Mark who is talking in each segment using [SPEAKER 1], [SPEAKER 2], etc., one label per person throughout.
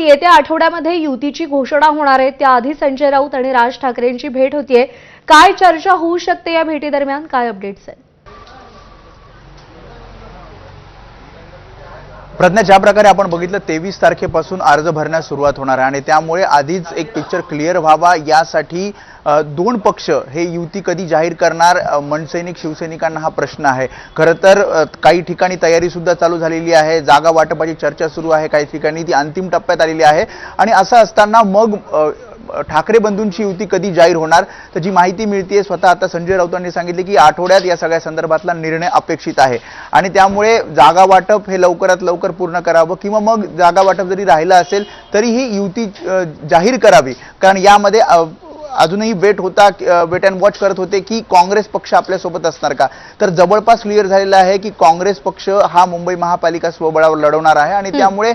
[SPEAKER 1] येत्या आठवड्यामध्ये युतीची घोषणा होणार आहे, त्याआधी संजय राऊत आणि राज ठाकरेंची भेट होतीये. काय चर्चा होऊ शकते या भेटीदरम्यान, काय अपडेट्स आहेत?
[SPEAKER 2] प्रज्ञा, ज्या प्रकारे आपण बघितलं 23 तारखेपासून अर्ज भरण्यास सुरुवात होणार आहे आणि त्यामुळे आधीच एक पिक्चर क्लिअर व्हावा यासाठी दोन पक्ष हे युती कधी जाहीर करणार, मनसैनिक शिवसैनिकांना हा प्रश्न आहे. खरं तर काही ठिकाणी तयारी सुद्धा चालू झालेली आहे, जागा वाटपाची चर्चा सुरू आहे, काही ठिकाणी ती अंतिम टप्प्यात आलेली आहे आणि असं असताना मग ठाकरे बंधूंची युती कधी जाहीर होणार, तर जी माहिती मिळते स्वतः आता संजय राऊतांनी सांगितले की आठवड्यात या सगळ्या संदर्भातला निर्णय अपेक्षित आहे आणि त्यामुळे जागा वाटप हे लवकरात लवकर पूर्ण करावं किंवा मग जागा वाटप जरी राहिलं असेल तरी ही युती जाहीर करावी. कारण यामध्ये अजूनही वेट अँड वॉच करत होते की काँग्रेस पक्ष आपल्यासोबत असणार का, तर जवळपास क्लिअर झालेलं आहे की काँग्रेस पक्ष हा मुंबई महापालिका स्वबळावर लढवणार आहे आणि त्यामुळे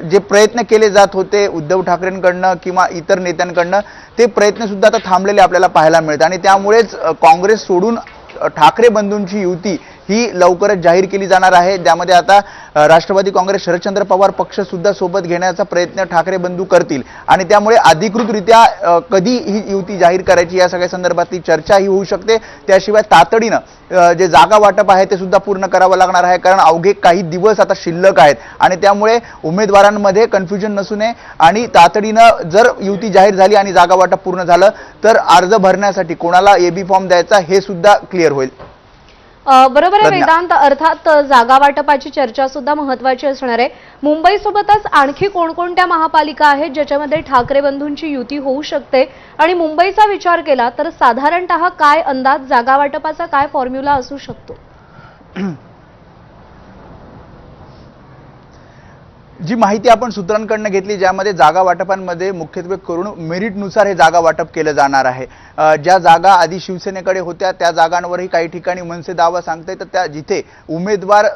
[SPEAKER 2] जे प्रयत्न केले जात होते उद्धव ठाकरेंकडनं किंवा इतर नेत्यांकडनं ते प्रयत्न सुद्धा आता थांबलेले आपल्याला पाहायला मिळतात आणि त्यामुळेच काँग्रेस सोडून ठाकरे बंधूंची युती ही लवकरच जाहीर केली जाणार आहे. त्यामध्ये आता राष्ट्रवादी काँग्रेस शरदचंद्र पवार पक्ष सुद्धा सोबत घेण्याचा प्रयत्न ठाकरे बंधू करतील आणि त्यामुळे अधिकृतरित्या कधी ही युती जाहीर करायची या सगळ्या संदर्भातली चर्चा ही होऊ शकते. त्याशिवाय तातडीनं जे जागा वाटप आहे ते सुद्धा पूर्ण करावं लागणार आहे, कारण अवघे काही दिवस आता शिल्लक आहेत आणि त्यामुळे उमेदवारांमध्ये कन्फ्युजन नसू नये आणि तातडीनं जर युती जाहीर झाली आणि जागा वाटप पूर्ण झालं तर अर्ज भरण्यासाठी कोणाला एबी फॉर्म द्यायचा हे सुद्धा क्लिअर होईल.
[SPEAKER 1] बरोबर आहे वेदांत, अर्थात जागा वाटपाची चर्चा सुद्धा महत्त्वाची असणार आहे. मुंबईसोबतच आणखी कोणकोणत्या महापालिका आहेत ज्याच्यामध्ये ठाकरे बंधूंची युती होऊ शकते आणि मुंबईचा विचार केला तर साधारणतः काय अंदाज जागा वाटपाचा काय फॉर्म्युला असू शकतो?
[SPEAKER 2] जी माहिती आपण सूत्रांकडून घेतली ज्यामध्ये जागा वाटपांमध्ये मुख्यत्वे करून मेरिटनुसार हे जागा वाटप केलं जाणार आहे. ज्या जागा आधी शिवसेनेकडे होत्या त्या जागांवरही काही ठिकाणी मनसे दावा सांगते तर त्या जिथे उमेदवार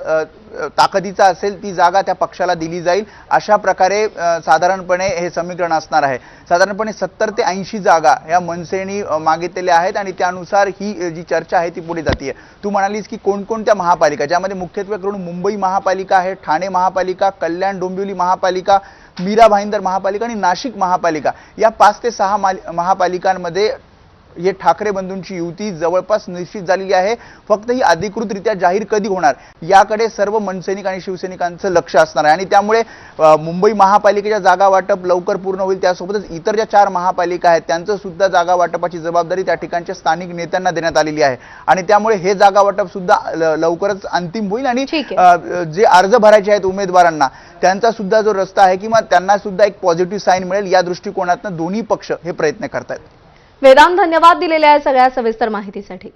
[SPEAKER 2] ताकदीचा असेल ती जागा त्या पक्षाला दिली जाईल. अशा प्रकारे साधारणपणे हे समीकरण असणार आहे. साधारणपणे 70 ते 80 जागा या मनसेनी मागितलेल्या आहेत आणि त्यानुसार ही जी चर्चा आहे ती पुढे जाते. तू म्हणालीस की कोणकोणत्या महापालिका, ज्यामध्ये मुख्यत्वे करून मुंबई महापालिका आहे, ठाणे महापालिका, कल्याण डोंबिवली महापालिका, मीरा भाईंदर महापालिका आणि नाशिक महापालिका या 5 ते 6 महापालिकांमध्ये हे ठाकरे बंधूंची युती जवळपास निश्चित झालेली आहे. फक्त ही अधिकृतरित्या जाहीर कधी होणार याकडे सर्व मनसैनिक आणि शिवसैनिकांचं लक्ष असणार आहे आणि त्यामुळे मुंबई महापालिकेच्या जागा वाटप लवकर पूर्ण होईल. त्यासोबतच इतर ज्या 4 महापालिका आहेत त्यांचं सुद्धा जागा वाटपाची जबाबदारी त्या ठिकाणच्या स्थानिक नेत्यांना देण्यात आलेली आहे आणि त्यामुळे हे जागा वाटप सुद्धा लवकरच अंतिम होईल आणि जे अर्ज भरायचे आहेत उमेदवारांना त्यांचा सुद्धा जो रस्ता आहे किंवा त्यांना सुद्धा एक पॉझिटिव्ह साईन मिळेल या दृष्टिकोनातून दोन्ही पक्ष हे प्रयत्न करतात.
[SPEAKER 1] वेदांत, धन्यवाद दिलेल्या सगळ्या सविस्तर माहितीसाठी.